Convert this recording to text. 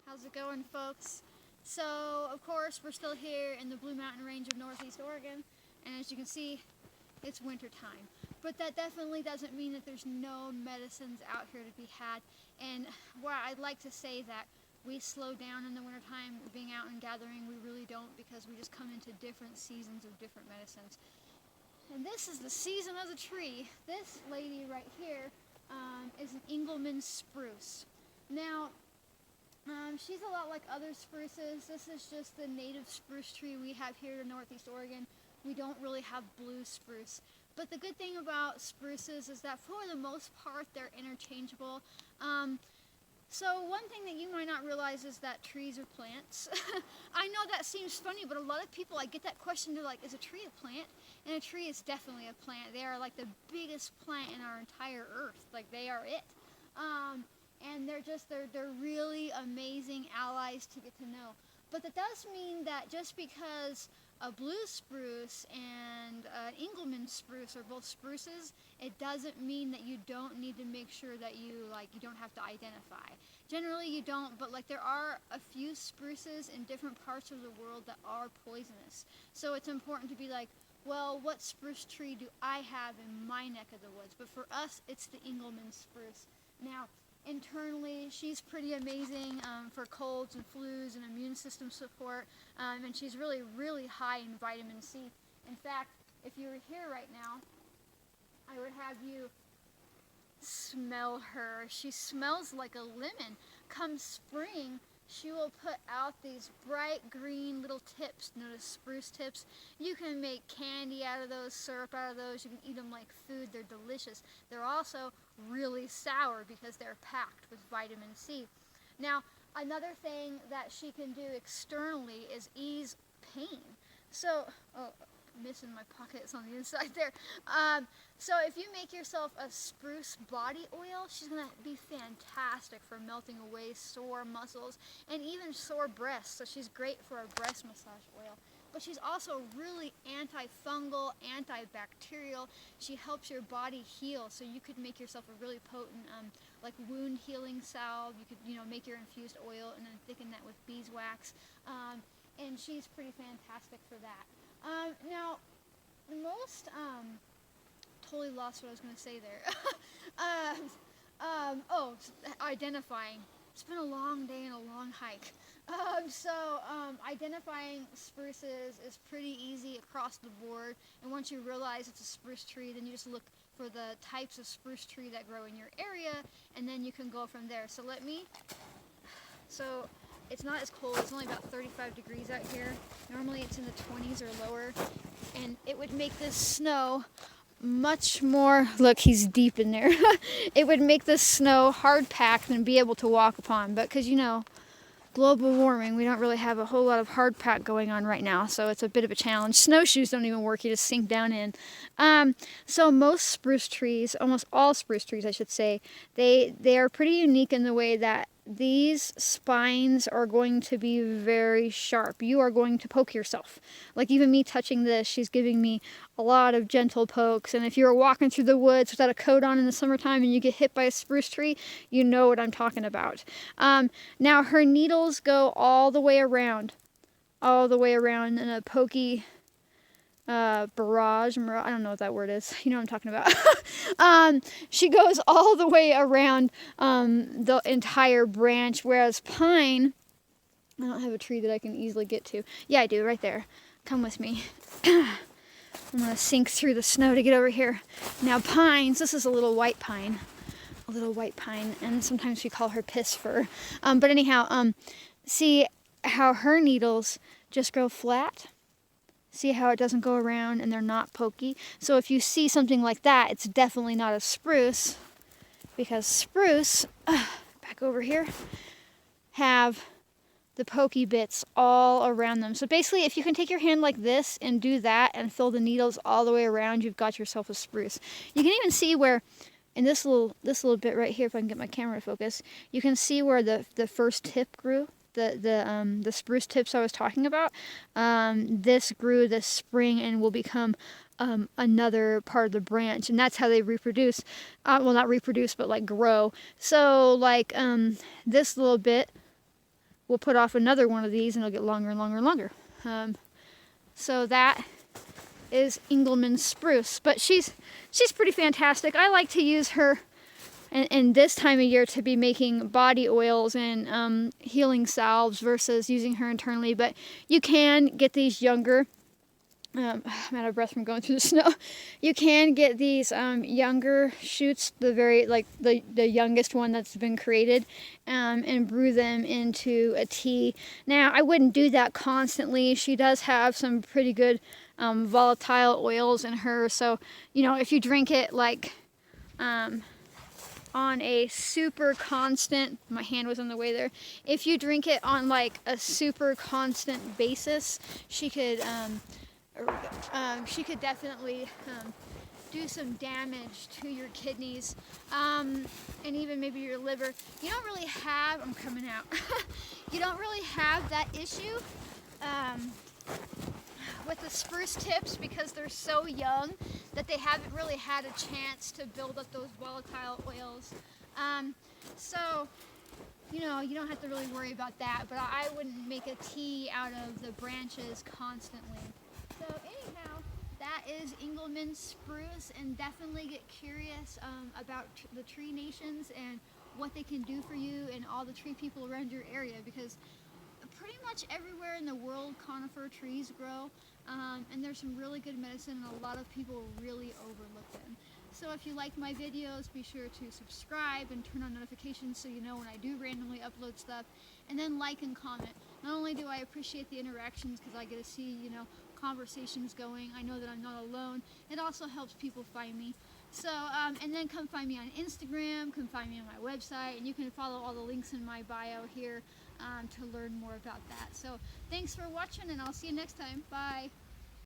How's it going, folks? So, of course, we're still here in the Blue Mountain Range of Northeast Oregon, and as you can see, it's winter time. But that definitely doesn't mean that there's no medicines out here to be had. And where I'd like to say that we slow down in the wintertime being out and gathering, we really don't, because we just come into different seasons of different medicines. And this is the season of the tree. This lady right here is an Engelmann Spruce. Now, she's a lot like other spruces. This is just the native spruce tree we have here in Northeast Oregon. We don't really have blue spruce. But the good thing about spruces is that for the most part, they're interchangeable. So one thing that you might not realize is that trees are plants. I know that seems funny, but a lot of people, I get that question, they're like, is a tree a plant? And a tree is definitely a plant. They are like the biggest plant in our entire earth. Like, they are it. And they're really amazing allies to get to know. But that does mean that just because a blue spruce and an Engelmann spruce are both spruces, it doesn't mean that you don't need to make sure that you don't have to identify. Generally you don't, but there are a few spruces in different parts of the world that are poisonous. So it's important to be like, well, what spruce tree do I have in my neck of the woods? But for us, it's the Engelmann spruce. Now, internally, she's pretty amazing for colds and flus and immune system support, and she's really, really high in vitamin C. In fact, if you were here right now, I would have you smell her. She smells like a lemon. Come spring, she will put out these bright green little tips, known as spruce tips. You can make candy out of those, syrup out of those. You can eat them like food. They're delicious. They're also really sour because they're packed with vitamin C. Now, another thing that she can do externally is ease pain. So, missing my pocket, it's on the inside there. So if you make yourself a spruce body oil, she's going to be fantastic for melting away sore muscles and even sore breasts. So she's great for a breast massage oil. But she's also really antifungal, antibacterial. She helps your body heal. So you could make yourself a really potent wound healing salve. You could make your infused oil and then thicken that with beeswax. And she's pretty fantastic for that. Now, most, totally lost what I was going to say there. Identifying. It's been a long day and a long hike. Identifying spruces is pretty easy across the board. And once you realize it's a spruce tree, then you just look for the types of spruce tree that grow in your area, and then you can go from there. So it's not as cold. It's only about 35 degrees out here. Normally it's in the 20s or lower. And it would make this snow much more, look, he's deep in there. It would make this snow hard packed and be able to walk upon. But because, global warming, we don't really have a whole lot of hard pack going on right now. So it's a bit of a challenge. Snowshoes don't even work. You just sink down in. So most spruce trees, almost all spruce trees, I should say, they are pretty unique in the way that these spines are going to be very sharp. You are going to poke yourself. Like even me touching this, she's giving me a lot of gentle pokes. And if you're walking through the woods without a coat on in the summertime and you get hit by a spruce tree, you know what I'm talking about. Now her needles go all the way around in a pokey barrage. I don't know what that word is. You know what I'm talking about. She goes all the way around the entire branch, whereas pine, I don't have a tree that I can easily get to. Yeah, I do, right there. Come with me. I'm going to sink through the snow to get over here. Now pines, this is a little white pine, and sometimes we call her piss fir. But anyhow, see how her needles just grow flat? See how it doesn't go around and they're not pokey? So if you see something like that, it's definitely not a spruce, because spruce, back over here, have the pokey bits all around them. So basically, if you can take your hand like this and do that and fill the needles all the way around, you've got yourself a spruce. You can even see where, in this little bit right here, if I can get my camera to focus, you can see where the first tip grew. The spruce tips I was talking about, this grew this spring and will become another part of the branch, and that's how they reproduce. Well, not reproduce, but grow. So this little bit we'll put off another one of these and it'll get longer and longer and longer. So that is Engelmann Spruce, but she's pretty fantastic. I like to use her in this time of year to be making body oils and healing salves versus using her internally, but you can get these younger, I'm out of breath from going through the snow. You can get these younger shoots, the youngest one that's been created, and brew them into a tea. Now, I wouldn't do that constantly. She does have some pretty good volatile oils in her, so if you drink it like on a super constant, my hand was in the way there, if you drink it on like a super constant basis, she could definitely do some damage to your kidneys, and even maybe your liver. You don't really have, I'm coming out, you don't really have that issue with the spruce tips because they're so young that they haven't really had a chance to build up those volatile oils. So, you don't have to really worry about that, but I wouldn't make a tea out of the branches constantly. So anyhow, that is Engelmann Spruce, and definitely get curious about the tree nations and what they can do for you and all the tree people around your area, because pretty much everywhere in the world conifer trees grow, and there's some really good medicine, and a lot of people really overlook them. So if you like my videos, be sure to subscribe and turn on notifications so you know when I do randomly upload stuff, and then like and comment. Not only do I appreciate the interactions because I get to see, conversations going, I know that I'm not alone, it also helps people find me. So, and then come find me on Instagram, come find me on my website, and you can follow all the links in my bio here to learn more about that. So thanks for watching, and I'll see you next time. Bye.